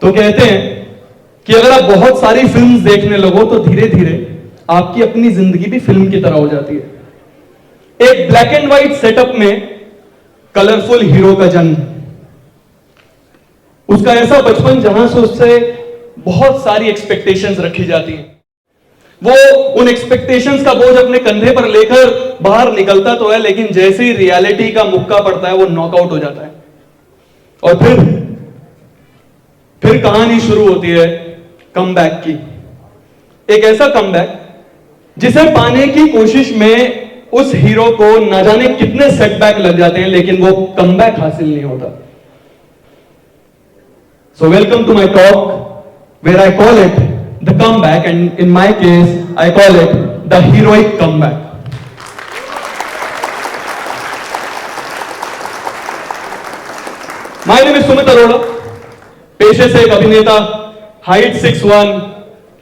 तो कहते हैं कि अगर आप बहुत सारी फिल्म्स देखने लगो तो धीरे धीरे आपकी अपनी जिंदगी भी फिल्म की तरह हो जाती है। एक ब्लैक एंड व्हाइट सेटअप में कलरफुल हीरो का जन्म, उसका ऐसा बचपन जहां से उससे बहुत सारी एक्सपेक्टेशंस रखी जाती हैं। वो उन एक्सपेक्टेशंस का बोझ अपने कंधे पर लेकर बाहर निकलता तो है, लेकिन जैसे ही रियलिटी का मुक्का पड़ता है वो नॉकआउट हो जाता है। और फिर कहानी शुरू होती है कमबैक की। एक ऐसा कमबैक जिसे पाने की कोशिश में उस हीरो को न जाने कितने सेटबैक लग जाते हैं, लेकिन वो कमबैक हासिल नहीं होता। So welcome to my talk where I call it the comeback, and in my case I call it the heroic comeback. My name is Sumit Arora, पेशे से एक अभिनेता, height 6'1",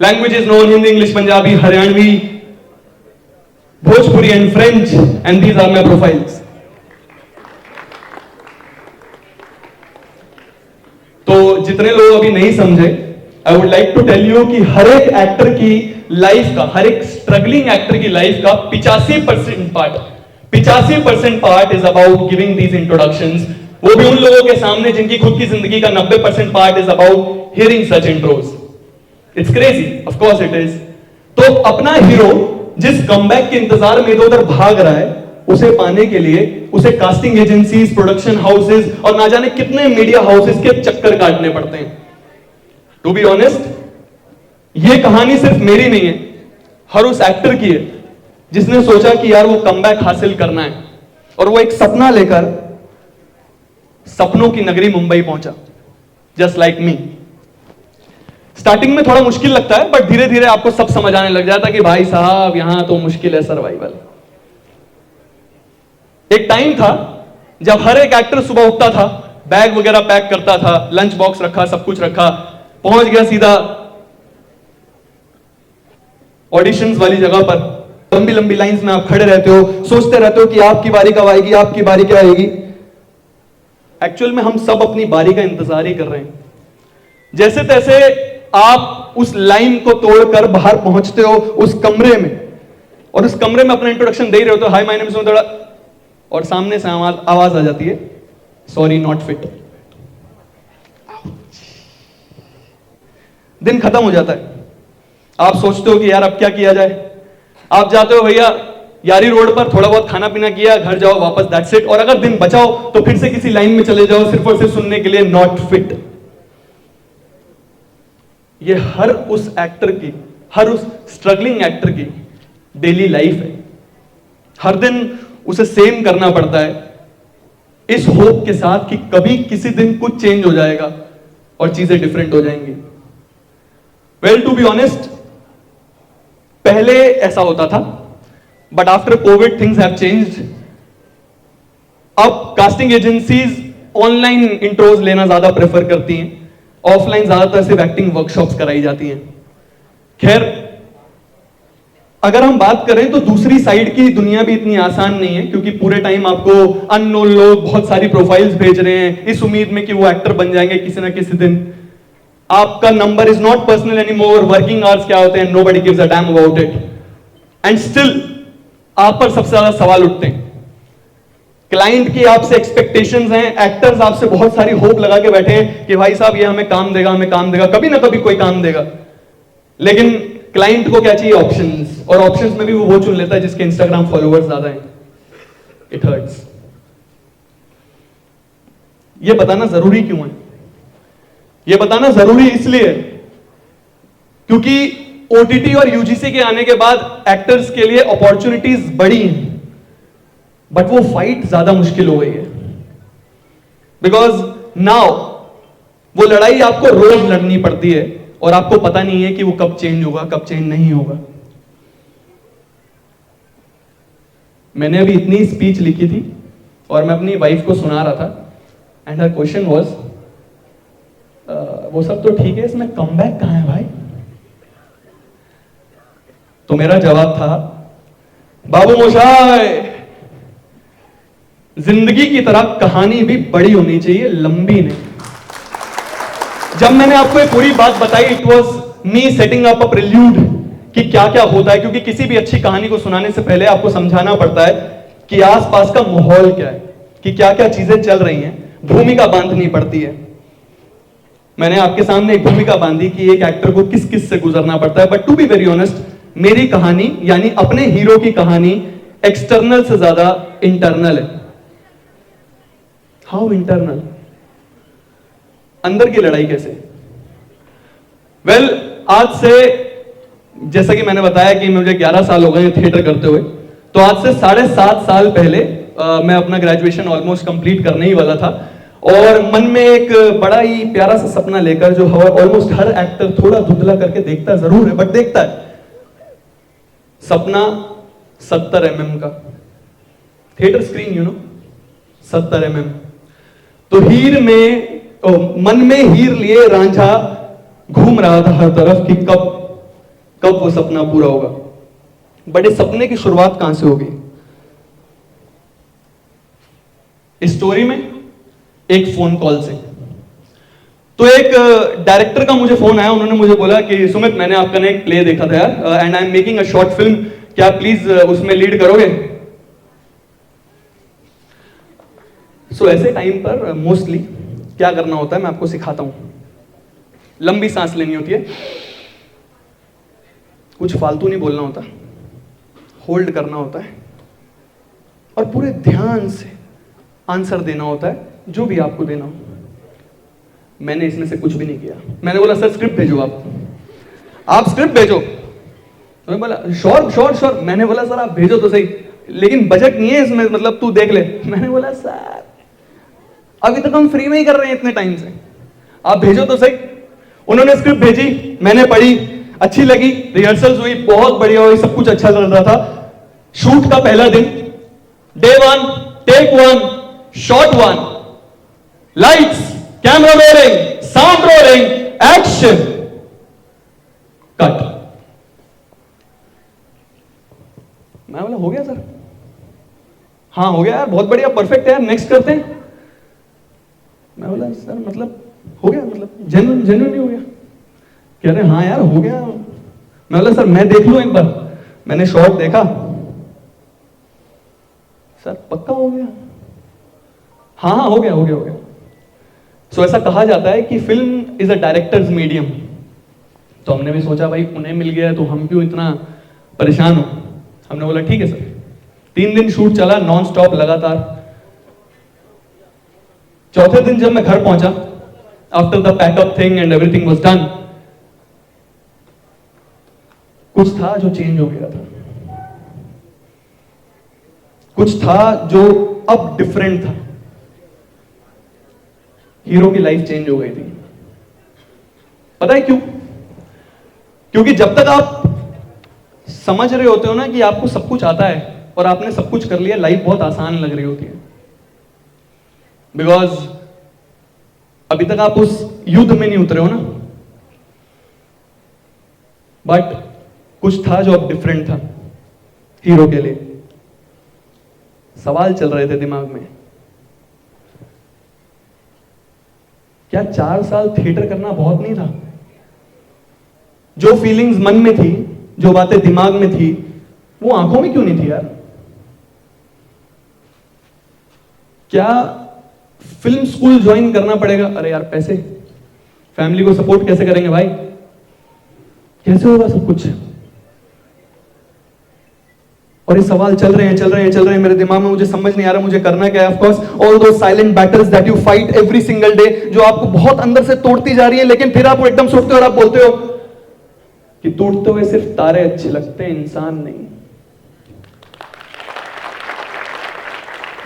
language is known Hindi, English, Punjabi, Haryanvi, Bhojpuri and French, and these are my profiles. तो जितने लोग अभी नहीं समझे, I would like to tell you कि हर एक एक्टर की लाइफ का, हर एक स्ट्रगलिंग एक्टर की लाइफ का 85% part is about giving these introductions. वो भी उन लोगों के सामने जिनकी खुद की जिंदगी का 90% part is about hearing such intros. It's crazy, of course it is. तो अपना हीरो जिस कमबैक के इंतजार में इधर उधर भाग रहा है, उसे पाने के लिए उसे कास्टिंग एजेंसीज, प्रोडक्शन हाउसेस और ना जाने कितने मीडिया हाउसेस के चक्कर काटने पड़ते हैं। टू बी ऑनेस्ट, ये कहानी सिर्फ मेरी नहीं है, हर उस एक्टर की है जिसने सोचा कि यार वो कमबैक हासिल करना है, और वो एक सपना लेकर सपनों की नगरी मुंबई पहुंचा, जस्ट लाइक मी। स्टार्टिंग में थोड़ा मुश्किल लगता है, बट धीरे धीरे आपको सब समझ आने लग जाता है कि भाई साहब यहां तो मुश्किल है सर्वाइवल। एक टाइम था जब हर एक एक्टर सुबह उठता था, बैग वगैरह पैक करता था, लंच बॉक्स रखा, सब कुछ रखा, पहुंच गया सीधा ऑडिशंस वाली जगह पर। लंबी लंबी लाइंस में आप खड़े रहते हो, सोचते रहते हो कि आपकी बारी कब आएगी, आपकी बारी क्या आएगी। एक्चुअल में हम सब अपनी बारी का इंतजार ही कर रहे हैं। जैसे तैसे आप उस लाइन को तोड़कर बाहर पहुंचते हो उस कमरे में, और उस कमरे में अपना इंट्रोडक्शन दे रहे हो तो hi my name is Sumit, और सामने से आवाज आ जाती है, सॉरी नॉट फिट। दिन खत्म हो जाता है। आप सोचते हो कि यार अब क्या किया जाए। आप जाते हो भैया यारी रोड पर, थोड़ा बहुत खाना पीना किया, घर जाओ वापस, दैट्स इट। और अगर दिन बचाओ तो फिर से किसी लाइन में चले जाओ, सिर्फ और सिर्फ सुनने के लिए नॉट फिट। ये हर उस एक्टर की, हर उस स्ट्रगलिंग एक्टर की डेली लाइफ है। हर दिन उसे सेम करना पड़ता है, इस होप के साथ कि कभी किसी दिन कुछ चेंज हो जाएगा और चीजें डिफरेंट हो जाएंगी। वेल, टू बी ऑनेस्ट, पहले ऐसा होता था, but after Covid things have changed. अब कास्टिंग एजेंसीज ऑनलाइन इंट्रोज लेना ज्यादा प्रेफर करती हैं, ऑफलाइन ज्यादातर सिर्फ एक्टिंग वर्कशॉप्स कराई जाती हैं। खैर, अगर हम बात करें तो दूसरी साइड की दुनिया भी इतनी आसान नहीं है, क्योंकि पूरे टाइम आपको अननोन लोग बहुत सारी प्रोफाइल्स भेज रहे हैं इस उम्मीद में कि वो एक्टर बन जाएंगे किसी ना किसी दिन। आपका number is not personal anymore, working hours क्या होते हैं, nobody gives a damn about it, and still आप पर सबसे ज्यादा सवाल उठते हैं। क्लाइंट की आपसे एक्सपेक्टेशंस हैं, एक्टर्स आपसे बहुत सारी होप लगा के बैठे हैं कि भाई साहब ये हमें काम देगा, हमें काम देगा, कभी ना कभी कोई काम देगा। लेकिन क्लाइंट को क्या चाहिए? ऑप्शंस, और ऑप्शंस में भी वो चुन लेता है जिसके इंस्टाग्राम फॉलोअर्स ज्यादा हैं। It hurts. ये बताना जरूरी क्यों है? ये बताना जरूरी इसलिए क्योंकि ओटीटी और यूजीसी के आने के बाद एक्टर्स के लिए अपॉर्चुनिटीज बढ़ी हैं, बट वो फाइट ज्यादा मुश्किल हो गई है। बिकॉज नाउ वो लड़ाई आपको रोज लड़नी पड़ती है, और आपको पता नहीं है कि वो कब चेंज होगा, कब चेंज नहीं होगा। मैंने अभी इतनी स्पीच लिखी थी और मैं अपनी वाइफ को सुना रहा था, एंड हर क्वेश्चन वाज, वो सब तो ठीक है, इसमें कमबैक कहां है भाई? तो मेरा जवाब था, बाबू मोशाय, जिंदगी की तरह कहानी भी बड़ी होनी चाहिए, लंबी नहीं। जब मैंने आपको ये पूरी बात बताई, it was me setting up a prelude कि क्या क्या होता है, क्योंकि किसी भी अच्छी कहानी को सुनाने से पहले आपको समझाना पड़ता है कि आसपास का माहौल क्या है, कि क्या क्या चीजें चल रही हैं, भूमिका बांधनी पड़ती है। मैंने आपके सामने एक भूमिका बांधी कि एक एक्टर को किस किस से गुजरना पड़ता है, but to be very honest, मेरी कहानी यानी अपने हीरो की कहानी एक्सटर्नल से ज्यादा इंटरनल है। How internal? अंदर की लड़ाई कैसे? वेल, आज से, जैसा कि मैंने बताया कि मुझे 11 साल हो गए थिएटर करते हुए, तो आज से 7.5 साल पहले मैं अपना ग्रेजुएशन ऑलमोस्ट कंप्लीट करने ही वाला था, और मन में एक बड़ा ही प्यारा सा सपना लेकर, जो ऑलमोस्ट हर एक्टर थोड़ा धुंधला करके देखता जरूर है, बट देखता है, सपना 70 mm का थिएटर स्क्रीन, 70 mm। तो हीर में, मन में हीर लिए रांझा घूम रहा था हर तरफ कि कब वो सपना पूरा होगा। बट इस सपने की शुरुआत कहां से होगी? इस स्टोरी में एक फोन कॉल से। तो एक डायरेक्टर का मुझे फोन आया, उन्होंने मुझे बोला कि सुमित, मैंने आपका ना एक प्ले देखा था यार, and I am making a short film, क्या आप प्लीज उसमें लीड करोगे? सो ऐसे टाइम पर मोस्टली क्या करना होता है, मैं आपको सिखाता हूं। लंबी सांस लेनी होती है, कुछ फालतू नहीं बोलना होता, होल्ड करना होता है, और पूरे ध्यान से आंसर देना होता है, जो भी आपको देना हो। मैंने इसमें से कुछ भी नहीं किया। मैंने बोला सर स्क्रिप्ट भेजो, आप स्क्रिप्ट भेजो। तो मैं बोला श्योर श्योर श्योर। मैंने बोला सर आप भेजो तो सही, लेकिन बजट नहीं है इसमें, मतलब तू देख ले। मैंने बोला सर अभी तक हम फ्री में ही कर रहे हैं इतने टाइम से, आप भेजो तो सही। उन्होंने स्क्रिप्ट भेजी, मैंने पढ़ी, अच्छी लगी, रिहर्सल्स हुई, बहुत बढ़िया हुई, सब कुछ अच्छा चल रहा था। शूट का पहला दिन, day 1, take 1, shot 1, lights, camera rolling, sound rolling, action, cut. मैं बोला हो गया सर? हाँ हो गया यार, बहुत बढ़िया, परफेक्ट है यार, नेक्स्ट करते हैं। मैं बोला सर मतलब हो गया, मतलब जेन्युइन हो गया? कह रहे हाँ यार हो गया। मैं बोला सर मैं देख लूं एक बार। मैंने शॉट देखा, सर पक्का हो गया? हाँ हाँ हो गया हो गया हो गया। सो ऐसा कहा जाता है कि film is a directors medium. तो हमने भी सोचा भाई उन्हें मिल गया तो हम क्यों इतना परेशान हो। हमने बोला ठीक है सर। 3 दिन शूट चला नॉन स्टॉप लगातार। चौथे दिन जब मैं घर पहुंचा, after the packup thing and everything was done, कुछ था जो चेंज हो गया था, कुछ था जो अब डिफरेंट था। हीरो की लाइफ चेंज हो गई थी। पता है क्यों? क्योंकि जब तक आप समझ रहे होते हो ना कि आपको सब कुछ आता है और आपने सब कुछ कर लिया, लाइफ बहुत आसान लग रही होती है। बिकॉज अभी तक आप उस युद्ध में नहीं उतरे हो ना। बट कुछ था जो अब डिफरेंट था हीरो के लिए। सवाल चल रहे थे दिमाग में, क्या 4 साल थिएटर करना बहुत नहीं था? जो फीलिंग्स मन में थी, जो बातें दिमाग में थी, वो आंखों में क्यों नहीं थी यार? क्या फिल्म स्कूल ज्वाइन करना पड़ेगा? अरे यार पैसे, फैमिली को सपोर्ट कैसे करेंगे भाई? कैसे होगा सब कुछ? और ये सवाल चल रहे हैं मेरे दिमाग में। मुझे समझ नहीं आ रहा मुझे करना क्या है। ऑफ कोर्स ऑल दो silent battles that you fight every single day, जो आपको बहुत अंदर से तोड़ती जा रही है, लेकिन फिर आप एकदम सोचते हो और आप बोलते हो कि टूटते हुए सिर्फ तारे अच्छे लगते हैं, इंसान नहीं।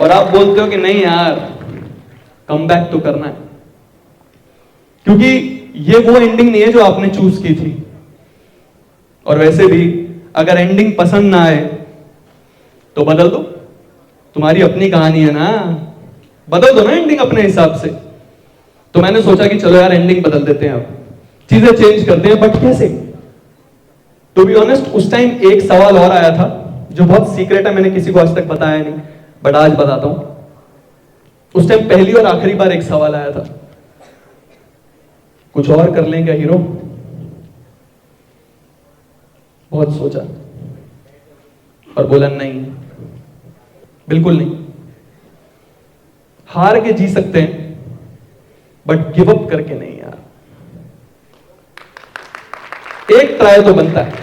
और आप बोलते हो कि नहीं यार कम बैक तो करना है, क्योंकि ये वो एंडिंग नहीं है जो आपने चूज की थी। और वैसे भी अगर एंडिंग पसंद ना आए तो बदल दो, तुम्हारी अपनी कहानी है ना, बदल दो ना एंडिंग अपने हिसाब से। तो मैंने सोचा कि चलो यार एंडिंग बदल देते हैं, अब चीजें चेंज करते हैं। बट कैसे? टू बी ऑनेस्ट उस टाइम एक सवाल और आया था जो बहुत सीक्रेट है, मैंने किसी को आज तक बताया नहीं, बट आज बताता हूं। उस टाइम पहली और आखिरी बार एक सवाल आया था, कुछ और कर लें क्या हीरो? बहुत सोचा और बोला नहीं, बिल्कुल नहीं। हार के जी सकते हैं बट गिव अप करके नहीं यार। एक ट्राई तो बनता है,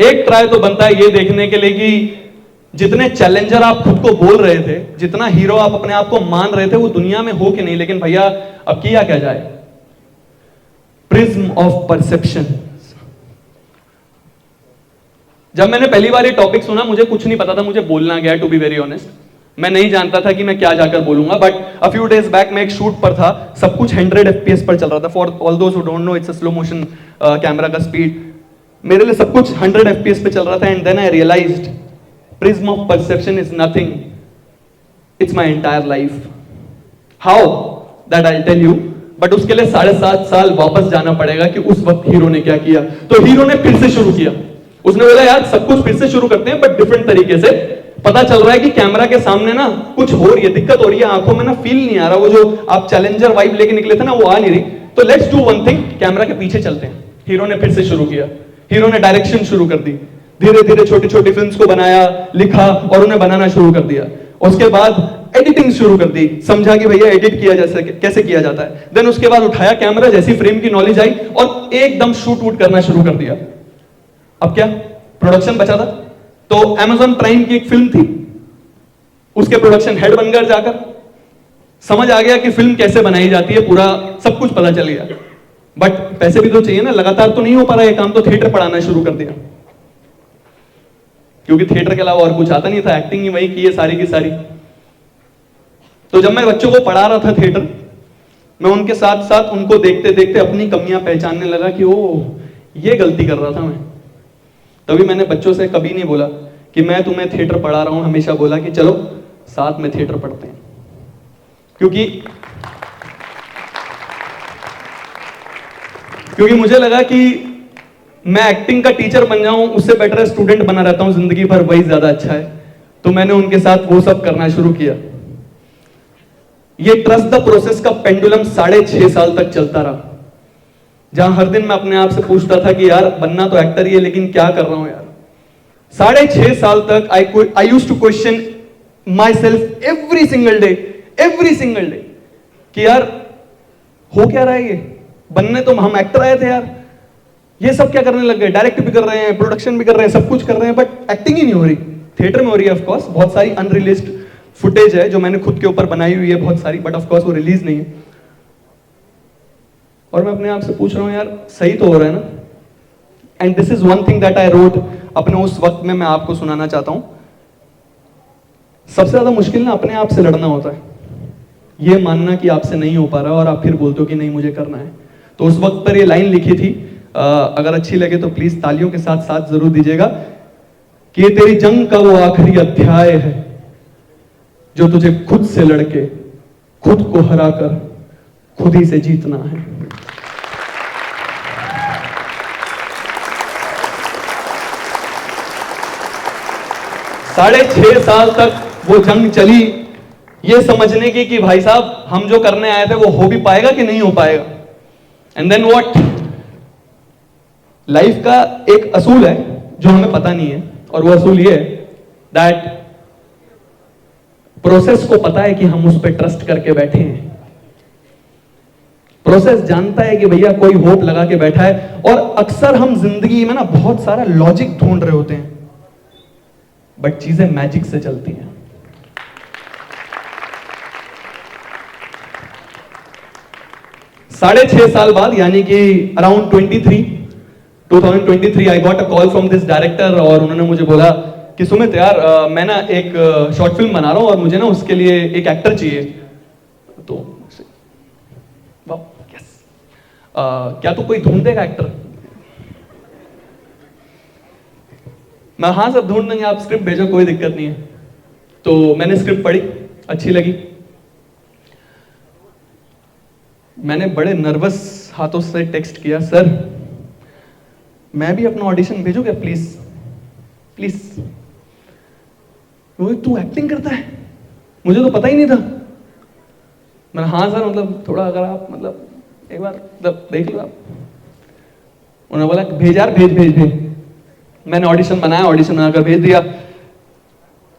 एक ट्राई तो बनता है ये देखने के लिए कि जितने चैलेंजर आप खुद को बोल रहे थे, जितना हीरो आप अपने आप को मान रहे थे, वो दुनिया में हो कि नहीं। लेकिन भैया अब किया क्या जाए? Prism of perception. जब मैंने पहली बार ये टॉपिक सुना, मुझे कुछ नहीं पता था, मुझे बोलना गया टू बी वेरी ऑनेस्ट। मैं नहीं जानता था कि मैं क्या जाकर बोलूंगा, but a few days back मैं एक शूट पर था, सब कुछ 100 FPS पर चल रहा था। For all those who don't know, it's a slow motion camera का स्पीड। मेरे लिए सब कुछ 100 FPS पे चल रहा था, and then I realised prism of perception is nothing, it's my entire life. How that I tell you, but उसके लिए 7.5 साल वापस जाना पड़ेगा कि उस वक्त हीरो ने क्या किया। तो हीरो ने फिर से शुरू किया, उसने बोला यार सब कुछ फिर से शुरू करते हैं बट डिफरेंट तरीके से। पता चल रहा है कि कैमरा के सामने ना कुछ हो रही है, दिक्कत हो रही है, आंखों में ना फील नहीं आ रहा, वो जो आप चैलेंजर वाइब लेके निकले थे ना वो आ नहीं रही। तो let's do one thing, camera के पीछे चलते हैं। हीरो ने फिर से शुरू किया, हीरो ने डायरेक्शन शुरू कर दी, धीरे धीरे छोटी छोटी फिल्म्स को बनाया, लिखा और उन्हें बनाना शुरू कर दिया। उसके बाद एडिटिंग शुरू कर दी, समझा कि भैया एडिट किया जैसे कैसे किया जाता है। देन उसके बाद उठाया कैमरा, जैसी फ्रेम की नॉलेज आई और एकदम शूट वूट करना शुरू कर दिया। अब क्या प्रोडक्शन बचा था, तो Amazon प्राइम की एक फिल्म थी, उसके प्रोडक्शन हेड बनकर जाकर समझ आ गया कि फिल्म कैसे बनाई जाती है, पूरा सब कुछ पता चल गया। बट पैसे भी तो चाहिए ना, लगातार तो नहीं हो पा रहा है काम, तो थिएटर पढ़ाना शुरू कर दिया, क्योंकि थिएटर के अलावा और कुछ आता नहीं था, एक्टिंग ही वही की है सारी की सारी। तो जब मैं बच्चों को पढ़ा रहा था थिएटर, मैं उनके साथ साथ उनको देखते देखते अपनी कमियां पहचानने लगा कि ओ ये गलती कर रहा था मैं। तभी मैंने बच्चों से कभी नहीं बोला कि मैं तुम्हें थिएटर पढ़ा रहा हूं, हमेशा बोला कि चलो साथ में थिएटर पढ़ते हैं। क्योंकि मुझे लगा कि मैं एक्टिंग का टीचर बन जाऊं उससे बेटर स्टूडेंट बना रहता हूं जिंदगी भर, वही ज्यादा अच्छा है। तो मैंने उनके साथ वो सब करना शुरू किया। ये ट्रस्ट द प्रोसेस का पेंडुलम 6.5 साल तक चलता रहा, जहां हर दिन मैं अपने आप से पूछता था कि यार बनना तो एक्टर ही है, लेकिन क्या कर रहा हूं यार। 6.5 साल तक I used to question myself every single day कि यार हो क्या रहा है ये, बनने तो हम एक्टर आए थे यार, ये सब क्या करने लग गए, डायरेक्ट भी कर रहे हैं, प्रोडक्शन भी कर रहे हैं, सब कुछ कर रहे हैं, बट एक्टिंग ही नहीं हो रही। थिएटर में हो रही है, ऑफ कोर्स बहुत सारी अनरिलीज्ड फुटेज है जो मैंने खुद के ऊपर बनाई हुई है बहुत सारी, बट ऑफ कोर्स वो रिलीज नहीं है। और मैं अपने आप से पूछ रहा हूं यार सही तो हो रहा है ना। And this is one thing that I wrote अपने उस वक्त में, मैं आपको सुनाना चाहता हूं। सबसे ज्यादा मुश्किल ना अपने आप से लड़ना होता है, ये मानना कि आपसे नहीं हो पा रहा और आप फिर बोलते हो कि नहीं मुझे करना है। तो उस वक्त पर ये लाइन लिखी थी, अगर अच्छी लगे तो प्लीज तालियों के साथ साथ जरूर दीजिएगा, कि ये तेरी जंग का वो आखिरी अध्याय है जो तुझे खुद से लड़के खुद को हराकर खुद ही से जीतना है। साढ़े 6 साल तक वो जंग चली, ये समझने की कि भाई साहब हम जो करने आए थे वो हो भी पाएगा कि नहीं हो पाएगा। एंड देन व्हाट, लाइफ का एक असूल है जो हमें पता नहीं है, और वो असूल ये है दैट प्रोसेस को पता है कि हम उस पर ट्रस्ट करके बैठे हैं। प्रोसेस जानता है कि भैया कोई होप लगा के बैठा है। और अक्सर हम जिंदगी में ना बहुत सारा लॉजिक ढूंढ रहे होते हैं, बट चीजें मैजिक से चलती हैं। साढ़े 6 साल बाद, यानी कि around 2023 I got a call from this director, और उन्होंने मुझे बोला कि सुमित यार मैं ना एक शॉर्ट फिल्म बना रहा हूं और मुझे ना उसके लिए एक एक्टर चाहिए। तो यस, क्या तो कोई ढूंढ देगा एक्टर? मैं हाँ सब ढूंढ देंगे, आप स्क्रिप्ट भेजो, कोई दिक्कत नहीं है। तो मैंने स्क्रिप्ट पढ़ी, अच्छी लगी। मैंने बड़े नर्वस हाथों से टेक्स्ट किया, सर मैं भी अपना ऑडिशन भेजू क्या प्लीज प्लीज। तू एक्टिंग करता है, मुझे तो पता ही नहीं था। मैंने हाँ सर, मतलब थोड़ा अगर आप मतलब एक बार देख लो आप। उन्होंने बोला भेज यार, भेज भेज भेज। मैंने ऑडिशन बनाया, ऑडिशन बनाकर भेज दिया।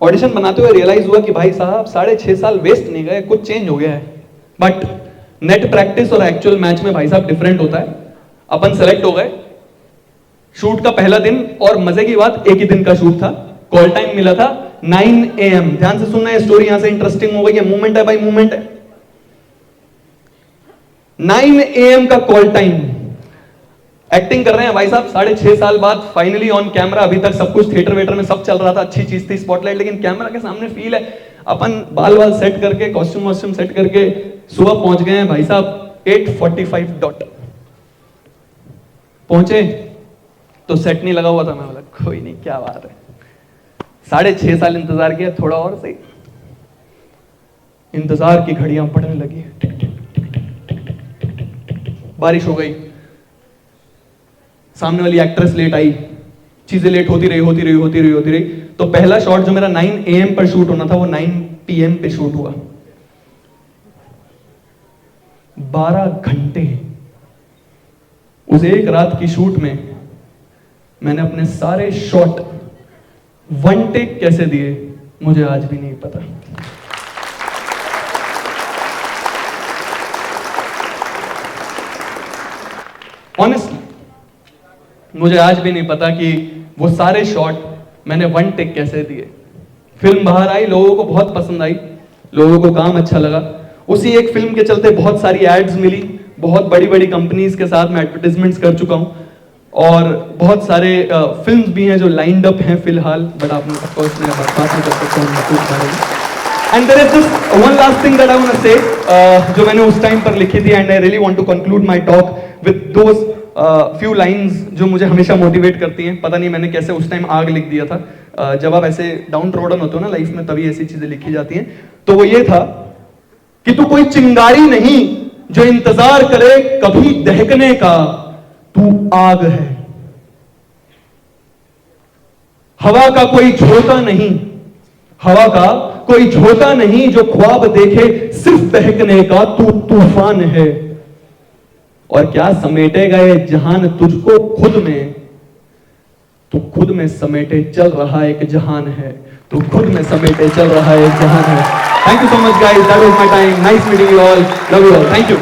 ऑडिशन बनाते हुए रियलाइज हुआ कि भाई साहब 6.5 साल वेस्ट नहीं गए, कुछ चेंज हो गया है। बट नेट प्रैक्टिस और एक्चुअल मैच में भाई साहब डिफरेंट होता है। अपन सेलेक्ट हो गए, शूट का पहला दिन, और मजे की बात एक ही दिन का शूट था। कॉल टाइम मिला था 9 AM। ध्यान से सुनना है, स्टोरी यहां से इंटरेस्टिंग हो गई है। मूवमेंट है भाई, मूवमेंट है। 9 AM का कॉल टाइम। एक्टिंग कर रहे हैं भाई साहब 6.5 साल बाद, फाइनली ऑन कैमरा। अभी तक सब कुछ थिएटर वेटर में सब चल रहा था, अच्छी चीज थी स्पॉटलाइट, लेकिन कैमरा के सामने फील है। अपन बाल वाल सेट करके, कॉस्ट्यूम वॉस्ट्यूम सेट करके सुबह पहुंच गए हैं भाई साहब 8:45 डॉट। पहुंचे तो सेट नहीं लगा हुआ था। मैं बोला कोई नहीं, क्या बात है। 6.5 साल इंतजार किया, थोड़ा और सही। इंतजार की घड़ियां पड़ने लगी, टिक टिक टिक टिक टिक टिक। बारिश हो गई, सामने वाली एक्ट्रेस लेट आई, चीजें लेट होती रही। तो पहला शॉट जो मेरा 9 AM पर शूट होना था, वो 9 PM पे शूट हुआ। 12 घंटे उस एक रात की शूट में मैंने अपने सारे शॉट 1 टेक कैसे दिए, मुझे आज भी नहीं पता। ऑनेस्टली मुझे आज भी नहीं पता कि वो सारे शॉट मैंने 1 टेक कैसे दिए। फिल्म बाहर आई, लोगों को बहुत पसंद आई, लोगों को काम अच्छा लगा। उसी एक फिल्म के चलते बहुत सारी एड्स मिली, बहुत बड़ी बड़ी कंपनीज के साथ मैं एडवर्टाइजमेंट्स कर चुका हूं, और बहुत सारे फिल्म्स भी हैं जो लाइंड अप हैं फिलहाल। बट आप ऑफ कोर्स मैं बात नहीं कर सकता हूं। And there is just one last thing that I want to say, जो मैंने उस टाइम पर लिखी थी, and I really want to conclude my talk with those few lines जो मुझे हमेशा मोटिवेट करती हैं। पता नहीं मैंने कैसे उस टाइम आग लिख दिया था। जब आप ऐसे डाउन ट्रोडन होते हो ना लाइफ में, तभी ऐसी चीजें लिखी जाती हैं। तो वो ये था कि तू कोई चिंगारी नहीं जो इंतजार करे कभी दहकने का, तू आग है। हवा का कोई झोंका नहीं, हवा का कोई झोंका नहीं जो ख्वाब देखे सिर्फ बहकने का, तू तूफान है। और क्या समेटेगा ये जहान तुझको खुद में, तू खुद में समेटे चल रहा एक जहान है, तू खुद में समेटे चल रहा एक जहान है। Thank you so much guys, that was my time, nice meeting you all, love you all, thank you.